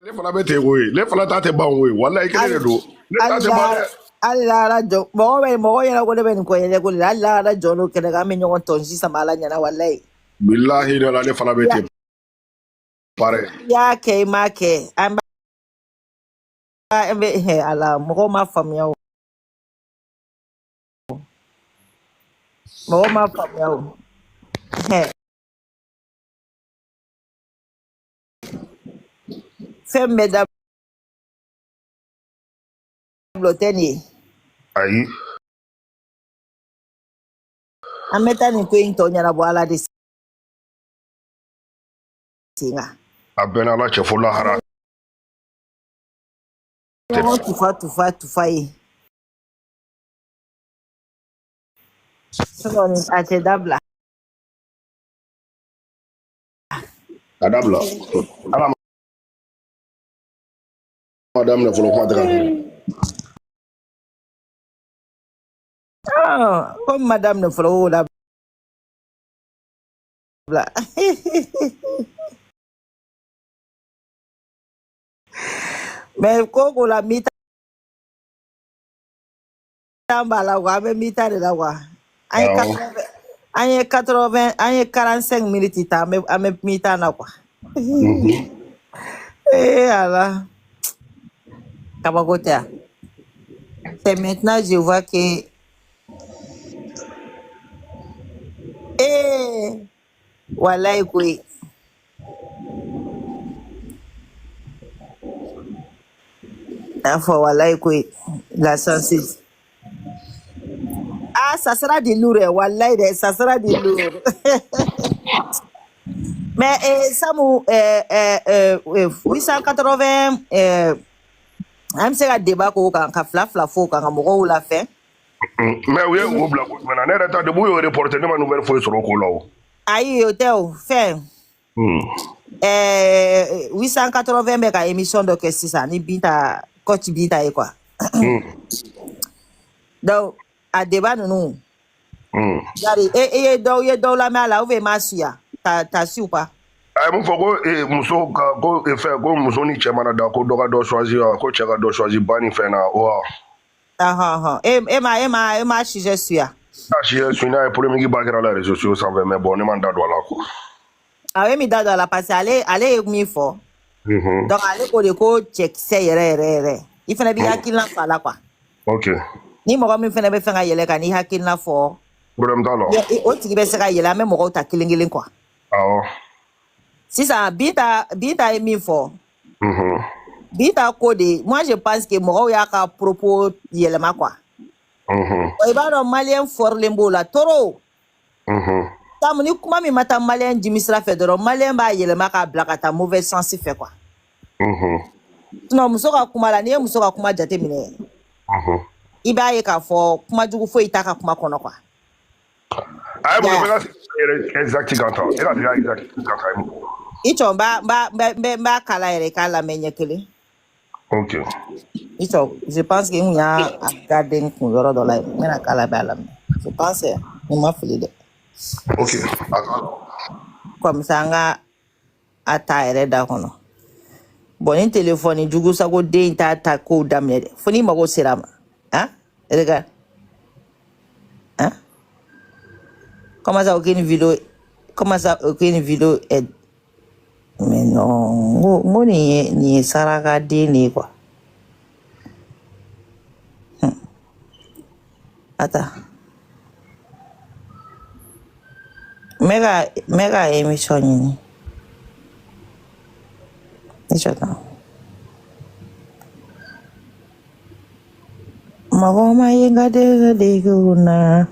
Le fana bɛ ten koyi, le fana ta tɛ ban koyi, walayi kelen de don. Le ta tɛ ban dɛ. hali lara jɔ mɔgɔ ɲɛna ko ne bɛ nin ko yɛrɛ ko hali lara jɔ n'o kɛnɛ kan an bɛ ɲɔgɔn tɔn sisan ala ɲɛna walayi. Bilahi de la ne fana bɛ ten. Pare. Y'a kɛ i m'a kɛ an bɛ ala mɔgɔw ma faamuya o. Mɔgɔw ma faamuya o. Fɛn bɛ dabila tɛ nin ye. Ayi. An bɛ taa nin ko in tɔ ɲɛnabɔ ala de sen kan. A bɛɛ n'ala cɛ fo lahara. Ɲɔgɔn tufa ye. A tɛ dabila. A dabila. Ala ma daminɛ fɔlɔ kuma tɛ ka fɔ. Comme madame ne folo la mais koko la mita tamba wa be mita de la wa ay 80 ay 45 minutes ta me mita na quoi ala Kabagotia. C'est maintenant je vois que wallahi koy wallahi koy la sensibilité. Ah, ça sera du lourd, wallahi, ça sera du lourd. Mais Samu, 880, I'm saying à débat qu'on a fla faux quand on l'a fait. Mais oui, on bloque. Maintenant, n'est-ce pas de bouillir reporter de ma nouvelle fois sur le colo. Aïe, hôtel, fait. 880 méga émission de que c'est ça, ni bita, coach bita et quoi. Donc, à débat nous. Et donc la main là où est ma suya. T'as su ou pas? Mon fogo et muso go e fait go muso ni chemana da ko doga do choisir ko chega do choisir bani fait na o. Ma sujet suya. Ah si je suis na pour me bagara la réseaux sociaux ça va mais bon ne manda do la ko. Ah oui, mi da do la parce aller mi fo. Donc aller ko de ko check c'est yere. Il fallait bien qu'il la fala quoi. OK. Ni mo mi fallait be fanga yele kan ni hakil na fo. Problème dans là. O tigi be sera yele mais mo ta kilingilin quoi. Ah. Si ça bita est mis fort. Bita codé. Moi je pense que moi y'a qu'à propos yelema quoi. Il va dans malien fort lembo la toro. Tam ni kuma mi mata malien dimisra fait de malien ba yelema ka blakata mauvais sens fait quoi. Non muso ka kuma la ni muso ka kuma jate mine. Iba ye ka fo kuma jugu fo itaka kuma kono quoi. Ah bon exactement. Et là déjà exactement. Icho ba kala ere kala menyekele. OK. Icho, je pense que il y a garden pour yoro do la mena kala ba la. Je pense il m'a fait de. OK. Comme ça nga ata ere da hono. Bon ni téléphone jugu sa go de ta ko damne. Foni mago serama. Hein? Regarde. Hein? Comment ça aucune vidéo est. Mais non, moi ni saraka dini quoi. Attends. Mega émission ni. J'attends. Magoma yenga de guna.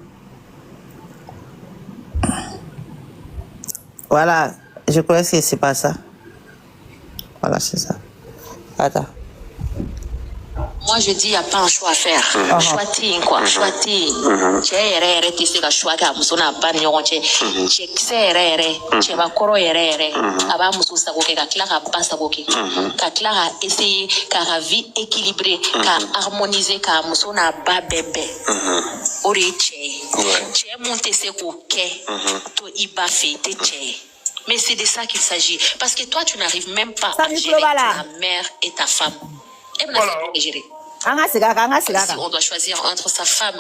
Voilà, je crois que c'est pas ça. Voilà, c'est ça. Attends. Moi, je dis, il n'y a pas un choix à faire. Choix-t-il, quoi. Choix-t-il. Chere, tu sais que choix qu'a musona ban yon che. Che va koro yere. Aba musu saboke ka kla ka ba saboke. Ka kla ka essayer ka vie équilibrée, ka harmoniser ka musona ba bébé. Ori che. Che monte se ko ke. To iba fe te che. Mais c'est de ça qu'il s'agit. Parce que toi, tu n'arrives même pas Ça à me gérer plaît, ta mère et ta femme. Et on a fait de gérer. Si on doit choisir entre sa femme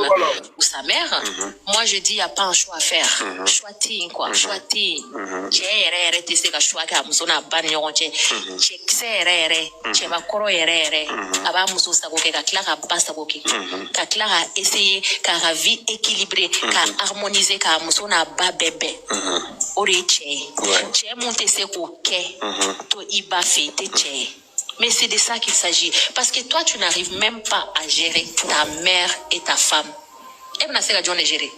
ou sa mère, moi je dis il n'y a pas un choix à faire. Choisis quoi, choisis. J'ai tu sais que choix que nous on a banni on j'ai va koro aba muso sa boke ka clara basta boke ka clara essayer ka vie équilibrée ka harmoniser ka muso na ba bébé ori che monter se ko ke to iba fait che. Mais c'est de ça qu'il s'agit. Parce que toi, tu n'arrives même pas à gérer ta mère et ta femme. Elle n'a pas de gérer.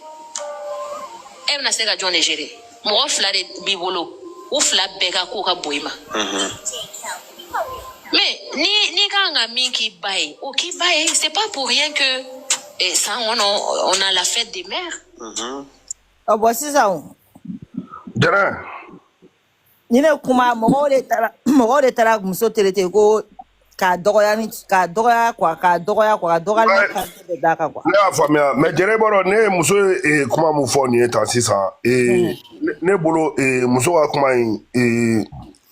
Elle n'a pas de gérer. Moi, je suis bibolo. Ou fla bega koka boima. Mais ni quand on a mis qui baille ou qui baille, c'est pas pour rien que ça on a la fête des mères. Oh bon c'est ça. Dara. Ni ne kuma mɔgɔw de taara muso traité ko k'a dɔgɔya quoi k'a dɔgɔya quoi ka dɔgɔyali ka de d'a kan quoi. Ne y'a faamuya mais jɛnɛ bɔrɔ ne ye muso ye kuma mun fɔ nin ye tan sisan ne bolo muso ka kuma in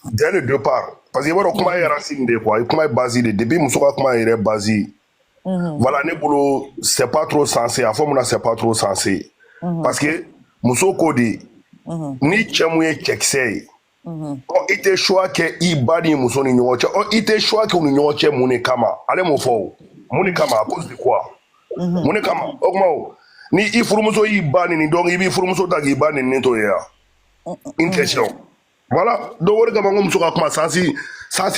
dès le départ parce que i b'a dɔn kuma ye racine de quoi kuma ye base de depuis muso ka kuma yɛrɛ base voilà ne bolo c'est pas trop sensé a fɔ mun na c'est pas trop sensé parce que muso ko de ni cɛ mun ye cɛkisɛ ye i tɛ choix kɛ i ba ni muso ni ɲɔgɔn cɛ i tɛ choix kɛ u ni ɲɔgɔn cɛ mun de kama ale m'o fɔ o mun de kama à cause de quoi mun de kama o kuma o ni i furumuso y'i ba nini donc i b'i furumuso ta k'i ba nini to ye yan une question voilà donc o de kama n ko muso ka kuma sansi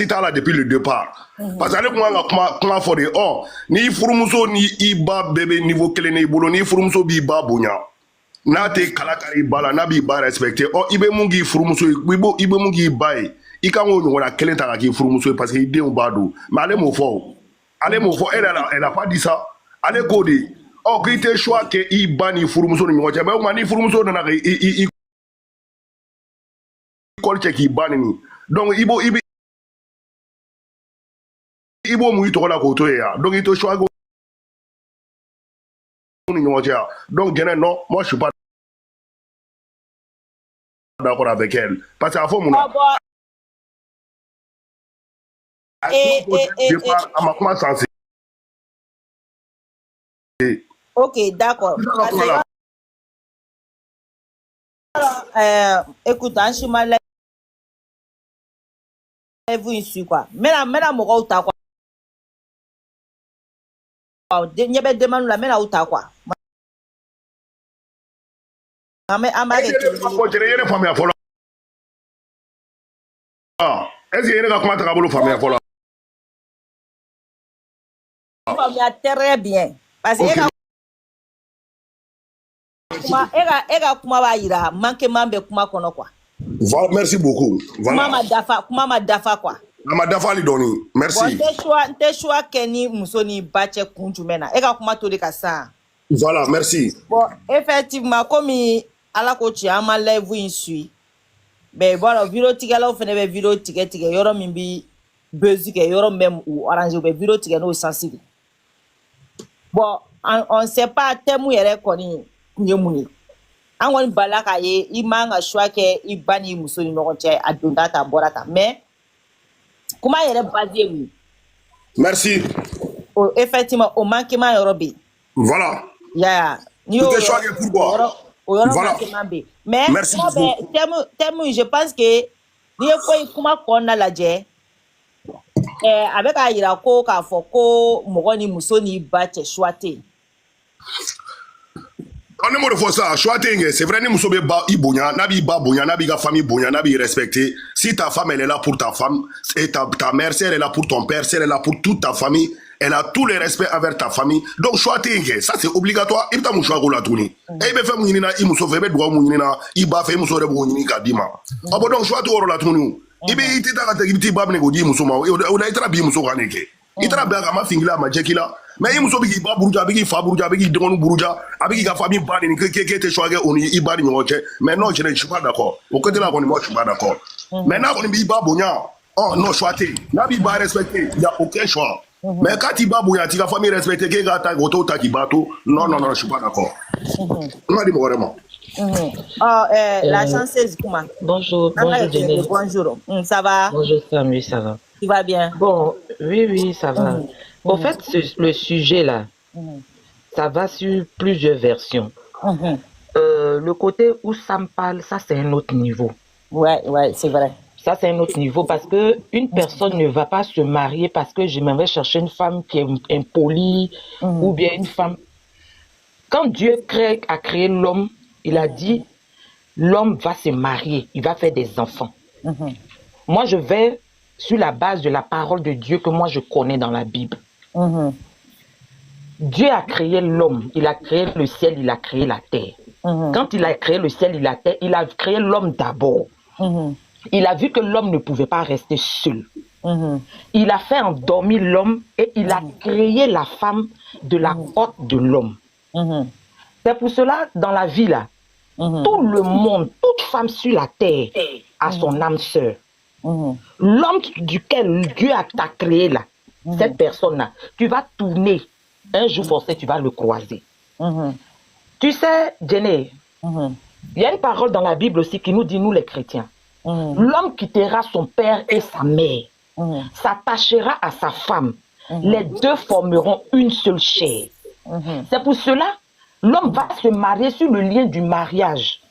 t'a la depuis le départ parce que ale kun kan ka kuma fɔ de ni i furumuso ni i ba bɛɛ bɛ niveau kelen de i bolo ni i furumuso b'i ba bonya n'a tɛ kala kari i ba la n'a b'i ba respecté i bɛ mun k'i furumuso ye i bɛ mun k'i ba ye i kan k'o ɲɔgɔnna kelen ta ka k'i furumuso ye parce que i denw b'a don mais ale m'o fɔ elle a pas dit ça ale k'o de k'i tɛ choix kɛ i ba ni furumuso ni ɲɔgɔn cɛ mais o tuma ni furumuso nana ka i kɔli cɛ k'i ba nini donc i b'o mun i tɔgɔ la k'o to yen yan donc i tɛ choix ni ɲɔgɔn cɛ yan donc jɛnɛ non moi je suis pas d'accord avec elle parce que a fɔ mun na a ma kuma sensé ok d'accord écoute an si ma live in su quoi n bɛna mɔgɔw ta quoi ɲɛ bɛ demande la n bɛna u ta quoi an b'a kɛ yɛrɛ faamuya fɔlɔ est-ce que yɛrɛ ka kuma tagabolo faamuya fɔlɔ faamuya très bien parce que e ka kuma b'a yira manquement bɛ kuma kɔnɔ quoi merci beaucoup kuma ma dafa quoi a ma dafa hali dɔɔni merci bon n tɛ choix kɛ ni muso ni ba cɛ kun jumɛn na e ka kuma to de ka sa voilà merci bon effectivement komi ala ko tiɲɛ an ma live in suit mais voilà vidéo tigɛlaw fɛnɛ bɛ vidéo tigɛ yɔrɔ min bi buzz kɛ yɔrɔ min bɛ u arranger u bɛ vidéo tigɛ n'o sens de bon on sait pas thème yɛrɛ kɔni kun ye mun ye an kɔni bala k'a ye i man ka choix kɛ i ba ni muso ni ɲɔgɔn cɛ a donta ta bɔra ta mais kuma yɛrɛ base ye mun ye merci effectivement o manquement yɔrɔ bɛ yen voilà ni y'o choix pourquoi o yɔrɔ manquement bɛ yen mais thème je pense que n'i ye ko in kuma kɔnɔna lajɛ a bɛ k'a yira ko k'a fɔ ko mɔgɔ ni muso ni ba cɛ choix tɛ yen ne m'o de fɔ ça choix tɛ yen kɛ c'est vrai ni muso bɛ ba i bonya n'a b'i ba bonya n'a b'i ka famille bonya n'a b'i respecté si ta femme elle est là pour ta femme et ta mère si elle est là pour ton père si elle est là pour toute ta famille elle a tout le respect envers ta famille donc choix tɛ yen kɛ ça c'est obligatoire i bɛ taa mun choix k'o la tuguni i bɛ fɛn mun ɲini na i muso fɛ i bɛ dugawu mun ɲini na i ba fɛ i muso yɛrɛ b'o ɲini k'a d'i ma bon donc choix t'o yɔrɔ la tuguni i tɛ taa ka taa i bɛ t'i ba minɛ k'o di i muso ma o la i taara bin i muso kan de kɛ i taara bɛn a kan a ma fin k'i la a ma jɛ k'i la mais i muso bɛ k'i ba buruja a bɛ k'i fa buruja a bɛ k'i dɔgɔnin buruja a bɛ k'i ka famille ba nin k'e tɛ choix kɛ o ni i ba ni ɲɔgɔn cɛ mais non je ne suis pas d'accord o côté là kɔni moi je suis pas d'accord mais n'a kɔni b'i ba bonya non choix tɛ yen n'a b'i ba respecté il y a aucun choix Mais quand tu vas bouillir, tu vas famille respecter que gata goto ta kibato. Non, non, non, je suis pas d'accord. On a dit vraiment. La chanceuse, comment? Bonjour, bonjour Jenny. Bonjour. Ça va? Bonjour Sam, oui, ça va. Tu vas bien? Bon, oui, ça va. En fait, le sujet là, ça va sur plusieurs versions. Le côté où Sam parle, ça c'est un autre niveau. Ouais, c'est vrai. Ça c'est un autre niveau parce que une personne ne va pas se marier parce que j'aimerais chercher une femme qui est impolie ou bien une femme. Quand Dieu a créé l'homme, il a dit l'homme va se marier, il va faire des enfants. Moi je vais sur la base de la parole de Dieu que moi je connais dans la Bible. Dieu a créé l'homme, il a créé le ciel, il a créé la terre. Quand il a créé le ciel et la terre, il a créé l'homme d'abord. Il a vu que l'homme ne pouvait pas rester seul. Il a fait endormir l'homme et il a créé la femme de la côte de l'homme. C'est pour cela, dans la vie là, tout le monde, toute femme sur la terre a son âme sœur. L'homme duquel Dieu t'a créé là, cette personne-là, tu vas tourner, un jour forcé, tu vas le croiser. Tu sais, Jenny, il y a une parole dans la Bible aussi qui nous dit, nous les chrétiens, l'homme quittera son père et sa mère, s'attachera à sa femme, les deux formeront une seule chair. C'est pour cela, l'homme va se marier sur le lien du mariage.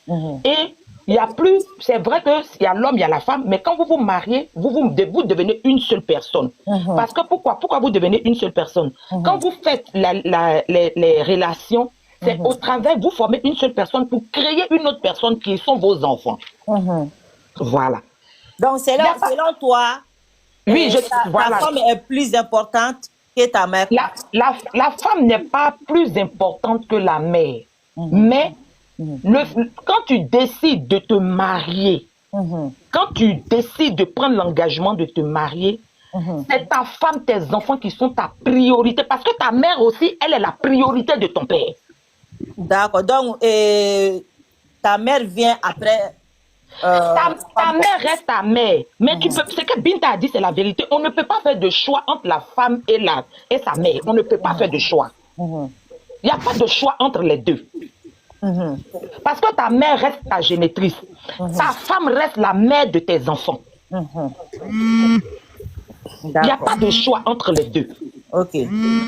Et il y a plus, c'est vrai qu'il y a l'homme, il y a la femme, mais quand vous vous mariez, vous devenez une seule personne. Parce que pourquoi vous devenez une seule personne? Quand vous faites les relations, c'est au travers, vous formez une seule personne pour créer une autre personne qui sont vos enfants. Voilà. Donc, selon toi, oui, ta femme est plus importante que ta mère. La femme n'est pas plus importante que la mère. Mais quand tu décides de te marier, quand tu décides de prendre l'engagement de te marier, c'est ta femme, tes enfants qui sont ta priorité. Parce que ta mère aussi, elle est la priorité de ton père. D'accord. Donc, ta mère vient après. Ta mère reste ta mère. Mais ce que Binta a dit, c'est la vérité. On ne peut pas faire de choix entre la femme et sa mère. On ne peut pas faire de choix. Il n'y a pas de choix entre les deux. Parce que ta mère reste ta génitrice. Ta femme reste la mère de tes enfants. Il n'y a pas de choix entre les deux.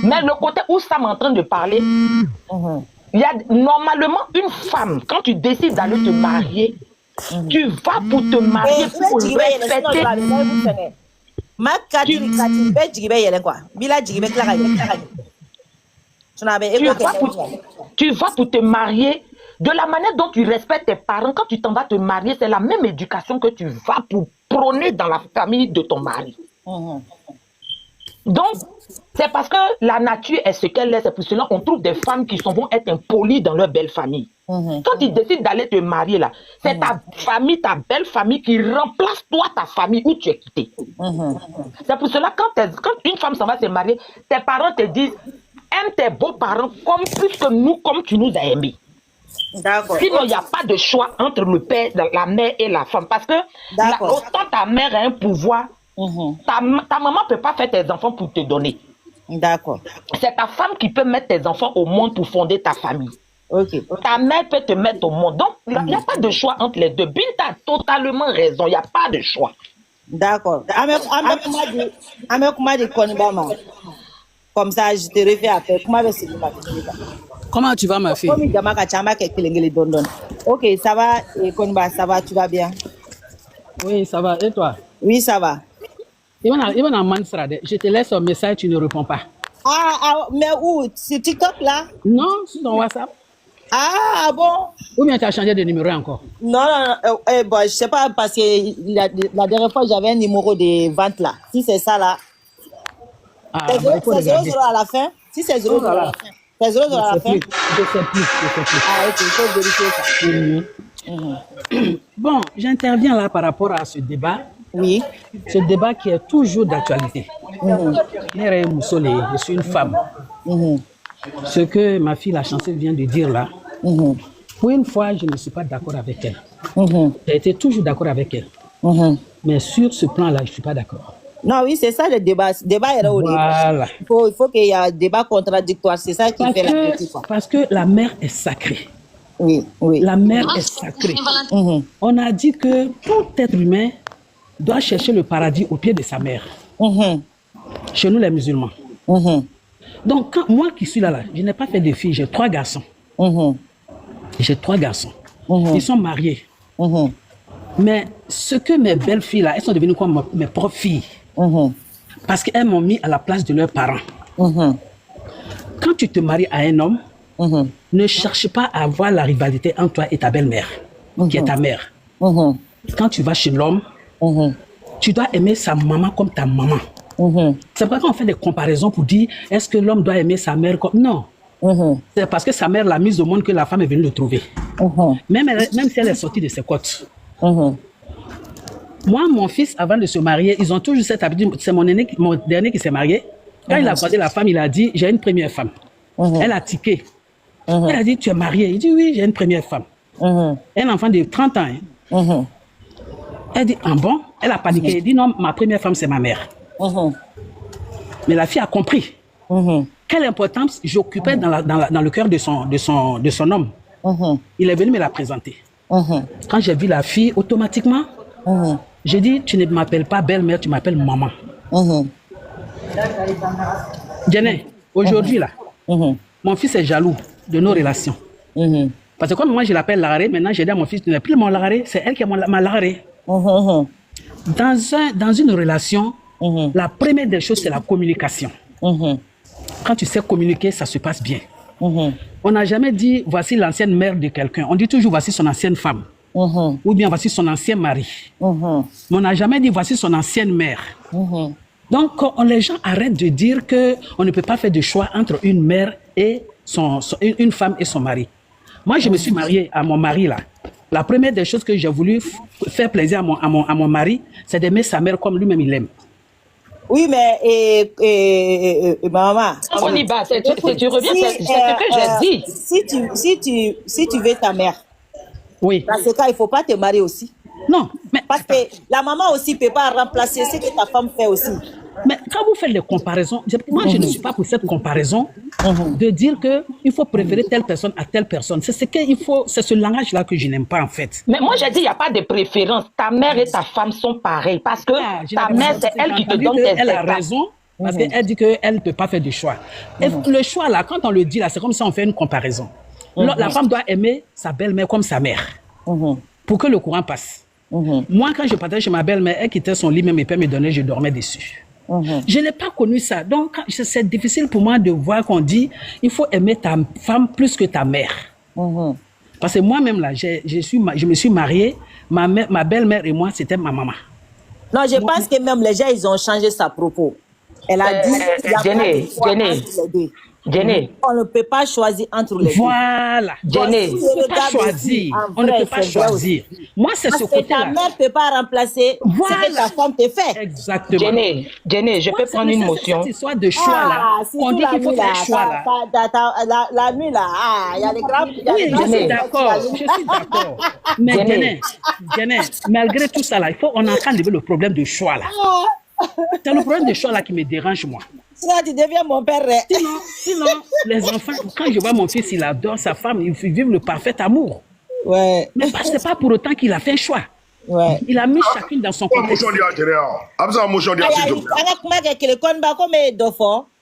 Mais le côté où Sam est en train de parler, il y a normalement une femme, quand tu décides d'aller te marier, tu vas pour te marier pour respecter. Tu vas pour te marier de la manière dont tu respectes tes parents. Quand tu t'en vas te marier, c'est la même éducation que tu vas pour prôner dans la famille de ton mari. Donc, c'est parce que la nature est ce qu'elle est. C'est pour cela qu'on trouve des femmes qui vont être impolies dans leur belle famille. Quand tu décides d'aller te marier là, c'est ta famille, ta belle famille qui remplace toi, ta famille où tu es quitté. C'est pour cela quand une femme s'en va se marier, tes parents te disent aime tes beaux-parents comme plus que nous, comme tu nous as aimés. Sinon, il n'y a pas de choix entre le père, la mère et la femme. Parce que autant ta mère a un pouvoir, ta maman ne peut pas faire tes enfants pour te donner. C'est ta femme qui peut mettre tes enfants au monde pour fonder ta famille. Ta mère peut te mettre au monde. Donc, il n'y a pas de choix entre les deux. Binta a totalement raison. Il n'y a pas de choix. D'accord. Comme ça, je te refais après. Comment tu vas, ma fille? Ok, ça va, Konba, ça va, tu vas bien? Oui, ça va. Et toi? Oui, ça va. Je te laisse un message, tu ne réponds pas. Mais où? Sur TikTok, là? Non, sur ton WhatsApp. Ah, bon? Ou bien tu as changé de numéro encore? Non, bon, je sais pas, parce que la dernière fois, j'avais un numéro de vente, là. Si c'est ça, là. C'est 0 à la fin? Si c'est 0 à la fin. C'est 0 à la fin? Je sais plus. Ah, ok, il faut vérifier ça. Bon, j'interviens là par rapport à ce débat. Oui. Ce débat qui est toujours d'actualité. Je suis une femme. Ce que ma fille, la chanceuse, vient de dire là, pour une fois, je ne suis pas d'accord avec elle. J'ai été toujours d'accord avec elle. Mais sur ce plan-là, je ne suis pas d'accord. Non, oui, c'est ça le débat. Débat est au Voilà. Il faut qu'il y ait un débat contradictoire. C'est ça qui fait la critique. Parce que la mère est sacrée. Oui, oui. La mère est sacrée. On a dit que tout être humain doit chercher le paradis au pied de sa mère. Chez nous, les musulmans. Donc, moi qui suis là, je n'ai pas fait de filles, j'ai 3 garçons. J'ai 3 garçons. Ils sont mariés. Mais ce que mes belles filles là, elles sont devenues comme mes propres filles. Parce qu'elles m'ont mis à la place de leurs parents. Quand tu te maries à un homme, ne cherche pas à avoir la rivalité entre toi et ta belle-mère, qui est ta mère. Quand tu vas chez l'homme, tu dois aimer sa maman comme ta maman. C'est pas qu'on fait des comparaisons pour dire est-ce que l'homme doit aimer sa mère comme... Non. C'est parce que sa mère l'a mise au monde que la femme est venue le trouver. Même si elle est sortie de ses côtes. Moi, mon fils, avant de se marier, ils ont toujours cette habitude. C'est mon dernier qui s'est marié. Quand il a croisé la femme, il a dit j'ai une première femme. Elle a tiqué. Elle a dit tu es marié. Il dit oui, j'ai une première femme. Un enfant de 30 ans. Elle dit ah bon? Elle a paniqué. Elle dit non, ma première femme c'est ma mère. Mais la fille a compris. Quelle importance j'occupais dans le cœur de son homme. Il est venu me la présenter. Quand j'ai vu la fille, automatiquement, j'ai dit, tu ne m'appelles pas belle-mère, tu m'appelles maman. Jenny, aujourd'hui là, mon fils est jaloux de nos relations. Parce que comme moi je l'appelle Larare, maintenant j'ai dit à mon fils, tu n'es plus mon Larare, c'est elle qui est ma Larare. Dans une relation, la première des choses, c'est la communication. Quand tu sais communiquer, ça se passe bien. On n'a jamais dit voici l'ancienne mère de quelqu'un. On dit toujours voici son ancienne femme. Ou bien voici son ancien mari. Mais on n'a jamais dit voici son ancienne mère. Donc les gens arrêtent de dire qu'on ne peut pas faire de choix entre une mère et une femme et son mari. Moi, je me suis mariée à mon mari là. La première des choses que j'ai voulu faire plaisir à mon mari, c'est d'aimer sa mère comme lui-même il aime. Oui, mais maman. On y va, tu reviens, c'est ce que j'ai dit. Si tu veux ta mère, oui. dans ce cas, il ne faut pas te marier aussi. Non, mais... Parce que la maman aussi ne peut pas remplacer ce que ta femme fait aussi. Mais quand vous faites les comparaisons, moi je ne suis pas pour cette comparaison de dire qu'il faut préférer telle personne à telle personne. C'est ce langage-là que je n'aime pas en fait. Mais moi j'ai dit il n'y a pas de préférence. Ta mère et ta femme sont pareilles parce que ta mère c'est elle qui te donne tes Elle a raison parce qu'elle dit qu'elle ne peut pas faire de choix. Et le choix là, quand on le dit là, c'est comme si on fait une comparaison. La femme doit aimer sa belle-mère comme sa mère pour que le courant passe. Moi quand je partais chez ma belle-mère, elle quittait son lit, même mes pères me donnaient, je dormais dessus. Je n'ai pas connu ça. Donc, c'est difficile pour moi de voir qu'on dit il faut aimer ta femme plus que ta mère. Parce que moi-même, là, je me suis mariée. Ma belle-mère et moi, c'était ma maman. Non, je pense que même les gens, ils ont changé sa propos. Elle a dit Jenny, on ne peut pas choisir entre les deux. Voilà. Jenny, on ne peut pas choisir. On ne peut pas choisir. Moi, c'est ce côté-là. Ta mère ne peut pas remplacer ce que ta femme te fait. Exactement. Jenny, je peux prendre une motion. Cette histoire de choix là, on dit qu'il faut faire choix là. La nuit là, il y a les grands. Oui, je suis d'accord. Mais Jenny, malgré tout ça là, on est en train de lever le problème de choix là. C'est le problème de choix là qui me dérange moi. Sinon, tu deviens mon père. Sinon, les enfants, quand je vois mon fils, il adore sa femme, ils vivent le parfait amour. Ouais. Mais ce n'est pas pour autant qu'il a fait un choix. Ouais. Il a mis chacune dans son côté.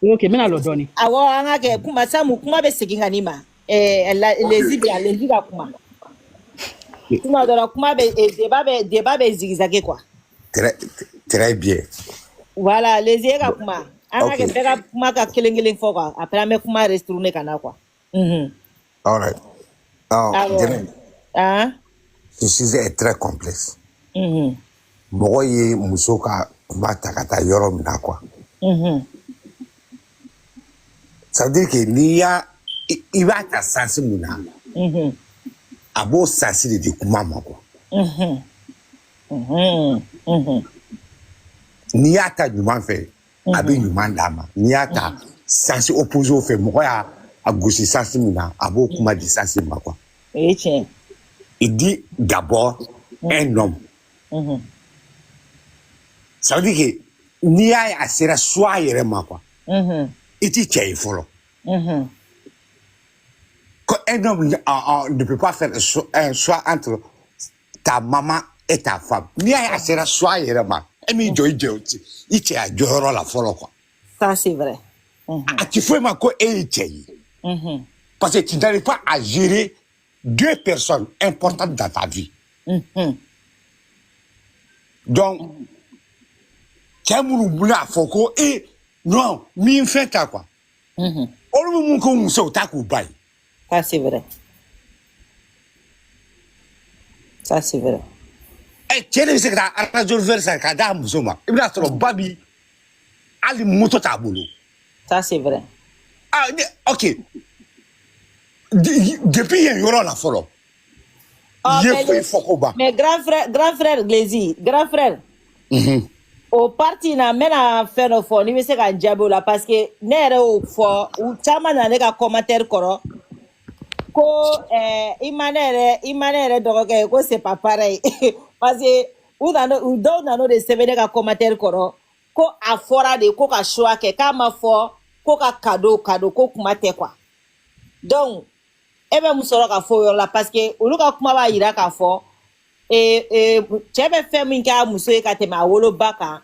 Ok, maintenant le donne. Très bien. Voilà, les yeux kuma. Anga ke bega kuma ka kelengelen fo quoi. Après me kuma retourner kana quoi. All right. Ce sujet est très complexe. Mɔgɔ ye muso ka kuma ta ka taa yɔrɔ min na quoi. Ça veut dire que i b'a ta sansi mun na. A b'o sansi de di kuma ma quoi. N'i y'a ta ɲuman fɛ a bɛ ɲuman d'a ma n'i y'a ta sansi opposé fɛ mɔgɔ y'a gosi sansi min na a b'o kuma di sansi ma quoi. Il dit d'abord un homme. Ça veut dire que n'i y'a ye a sera soit a yɛrɛ ma quoi i ti cɛ ye fɔlɔ un homme ne peut pas faire un choix entre ta maman et ta femme n'i y'a ye a sera soit a yɛrɛ ma e m'i jɔ i cɛ a jɔyɔrɔ la fɔlɔ quoi ça c'est vrai a ti foyi ma ko e ye cɛ ye parce que tu n'arrives pas à gérer deux personnes importantes dans ta vie donc cɛ minnu bɛna fɔ ko non min fɛn ta quoi olu bɛ mun k'u musow ta k'u ba ye ça c'est vrai ça c'est vrai cɛ de bɛ se ka taa arajo vert san k'a d'a muso ma i bɛna sɔrɔ ba bi hali moto t'a bolo ça c'est vrai ok depuis yen yɔrɔ la fɔlɔ ye foyi fɔ ko ban mais grand frère Glazy grand frère au parti na mena fɛn dɔ fɔ ni bɛ se ka n jaabi o la parce que ne yɛrɛ y'o fɔ u caman na ne ka commentaire kɔrɔ ko i ma ne yɛrɛ dɔgɔkɛ ye ko c'est pas pareil parce que u dɔw nana o de sɛbɛn ne ka commentaire kɔrɔ ko a fɔra de ko ka choix kɛ k'a ma fɔ ko ka cadeau ko kuma tɛ quoi donc e bɛ mun sɔrɔ ka fɔ o yɔrɔ la parce que olu ka kuma b'a yira k'a fɔ cɛ bɛ fɛn min k'a muso ye ka tɛmɛ a woloba kan